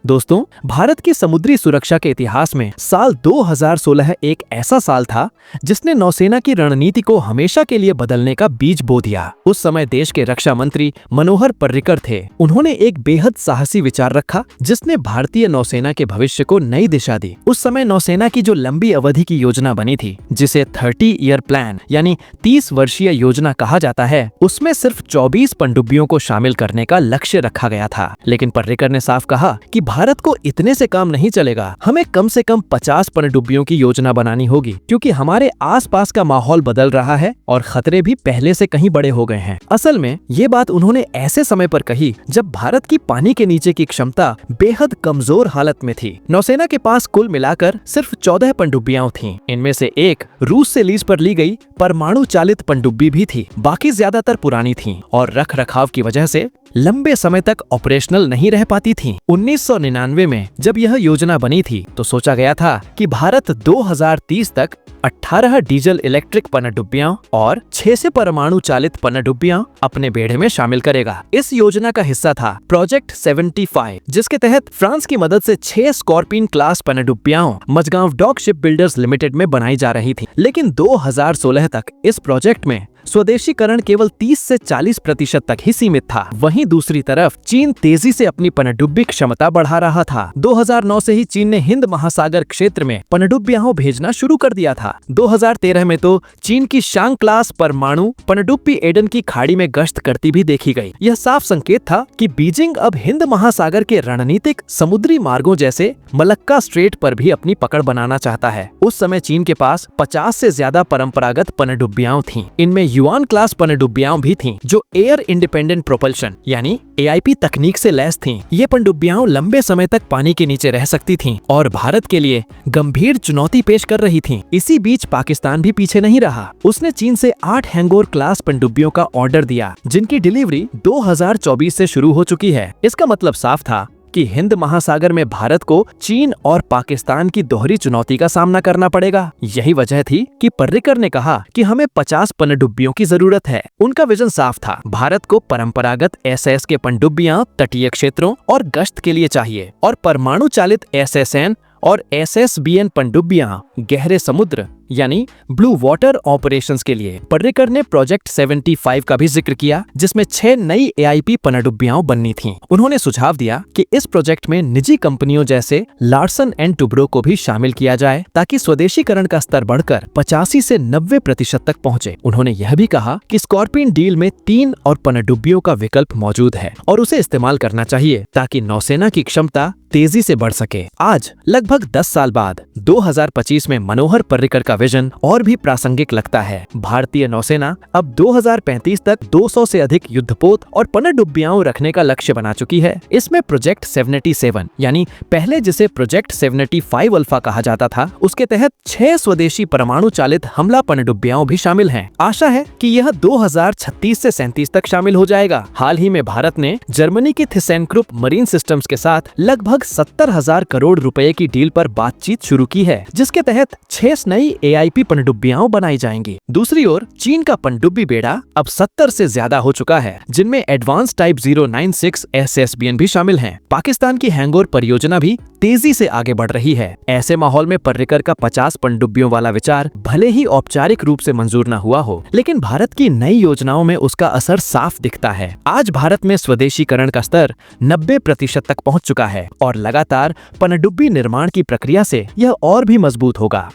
दोस्तों, भारत की समुद्री सुरक्षा के इतिहास में साल 2016 एक ऐसा साल था जिसने नौसेना की रणनीति को हमेशा के लिए बदलने का बीज बो दिया। उस समय देश के रक्षा मंत्री मनोहर पर्रिकर थे। उन्होंने एक बेहद साहसी विचार रखा जिसने भारतीय नौसेना के भविष्य को नई दिशा दी। उस समय नौसेना की जो लंबी अवधि की योजना बनी थी, जिसे 30 ईयर प्लान यानी 30 वर्षीय योजना कहा जाता है, उसमें सिर्फ 24 पनडुब्बियों को शामिल करने का लक्ष्य रखा गया था। लेकिन पर्रिकर ने साफ कहा कि भारत को इतने से काम नहीं चलेगा, हमें कम से कम 50 पनडुब्बियों की योजना बनानी होगी, क्योंकि हमारे आसपास का माहौल बदल रहा है और खतरे भी पहले से कहीं बड़े हो गए हैं। असल में ये बात उन्होंने ऐसे समय पर कही जब भारत की पानी के नीचे की क्षमता बेहद कमजोर हालत में थी। नौसेना के पास कुल मिलाकर सिर्फ 14 पनडुब्बियां थीं। इनमें से एक रूस से लीज पर ली गई परमाणु चालित पनडुब्बी भी थी। बाकी ज्यादातर पुरानी थीं और रख रखाव की वजह से लंबे समय तक ऑपरेशनल नहीं रह पाती थीं। 1999 में जब यह योजना बनी थी तो सोचा गया था कि भारत 2030 तक 18 डीजल इलेक्ट्रिक पनडुब्बियां और 6 से परमाणु चालित पनडुब्बियां अपने बेड़े में शामिल करेगा। इस योजना का हिस्सा था प्रोजेक्ट 75, जिसके तहत फ्रांस की मदद से 6 स्कॉर्पियन क्लास पनडुब्बियां Mazagon dock ship builders limited में बनाई जा रही थी। लेकिन 2016 तक इस प्रोजेक्ट में स्वदेशीकरण केवल 30 से 40% तक ही सीमित था। वहीं दूसरी तरफ चीन तेजी से अपनी पनडुब्बी क्षमता बढ़ा रहा था। 2009 से ही चीन ने हिंद महासागर क्षेत्र में पनडुब्बियां भेजना शुरू कर दिया था। 2013 में तो चीन की शांग क्लास परमाणु पनडुब्बी एडन की खाड़ी में गश्त करती भी देखी गई। यह साफ संकेत था कि बीजिंग अब हिंद महासागर के रणनीतिक समुद्री मार्गों जैसे मलक्का स्ट्रेट पर भी अपनी पकड़ बनाना चाहता है। उस समय चीन के पास 50 से ज्यादा परंपरागत पनडुब्बियां थीं। इनमें युआन क्लास पनडुब्बियां भी थीं, जो एयर इंडिपेंडेंट प्रोपल्शन यानी AIP तकनीक से लैस थीं। ये पनडुब्बियां लंबे समय तक पानी के नीचे रह सकती थीं और भारत के लिए गंभीर चुनौती पेश कर रही थीं। इसी बीच पाकिस्तान भी पीछे नहीं रहा। उसने चीन से 8 हैंगोर क्लास पनडुब्बियों का ऑर्डर दिया, जिनकी डिलीवरी 2024 से शुरू हो चुकी है। इसका मतलब साफ था कि हिंद महासागर में भारत को चीन और पाकिस्तान की दोहरी चुनौती का सामना करना पड़ेगा। यही वजह थी कि पर्रिकर ने कहा कि हमें 50 पनडुब्बियों की जरूरत है। उनका विजन साफ था, भारत को परंपरागत SS के पनडुब्बियां तटीय क्षेत्रों और गश्त के लिए चाहिए और परमाणु चालित SSN और SSBN पनडुब्बियां गहरे समुद्र यानी ब्लू वाटर ऑपरेशंस के लिए। पर्रिकर ने प्रोजेक्ट 75 का भी जिक्र किया, जिसमें 6 नई AIP पनडुब्बियां बननी थीं। उन्होंने सुझाव दिया कि इस प्रोजेक्ट में निजी कंपनियों जैसे लार्सन एंड टुब्रो को भी शामिल किया जाए, ताकि स्वदेशीकरण का स्तर बढ़कर 85 से 90% तक पहुंचे। उन्होंने यह भी कहा कि स्कॉर्पियन डील में 3 और पनडुब्बियों का विकल्प मौजूद है और उसे इस्तेमाल करना चाहिए, ताकि नौसेना की क्षमता तेजी से बढ़ सके। आज लगभग 10 साल बाद 2025 में मनोहर पर्रिकर का विजन और भी प्रासंगिक लगता है। भारतीय नौसेना अब 2035 तक 200 से अधिक युद्धपोत और पनडुब्बियां रखने का लक्ष्य बना चुकी है। इसमें प्रोजेक्ट 77 यानी पहले जिसे प्रोजेक्ट 75 अल्फा कहा जाता था, उसके तहत 6 स्वदेशी परमाणु चालित हमला पनडुब्बियां भी शामिल हैं। आशा है कि यह 2036 से 37 तक शामिल हो जाएगा। हाल ही में भारत ने जर्मनी की थिसेनक्रुप मरीन सिस्टम्स के साथ लगभग 70,000 करोड़ रुपए की डील पर बातचीत शुरू की है, जिसके तहत 6 नई AIP पनडुब्बियां बनाई जाएंगी। दूसरी ओर चीन का पनडुब्बी बेड़ा अब 70 से ज्यादा हो चुका है, जिनमें एडवांस टाइप 096 SSBN भी शामिल हैं। पाकिस्तान की हैंगोर परियोजना भी तेजी से आगे बढ़ रही है। ऐसे माहौल में पर्रिकर का 50 पनडुब्बियों वाला विचार भले ही औपचारिक रूप से मंजूर न हुआ हो, लेकिन भारत की नई योजनाओं में उसका असर साफ दिखता है। आज भारत में स्वदेशीकरण का स्तर 90% तक पहुंच चुका है और लगातार पनडुब्बी निर्माण की प्रक्रिया से यह और भी मजबूत होगा।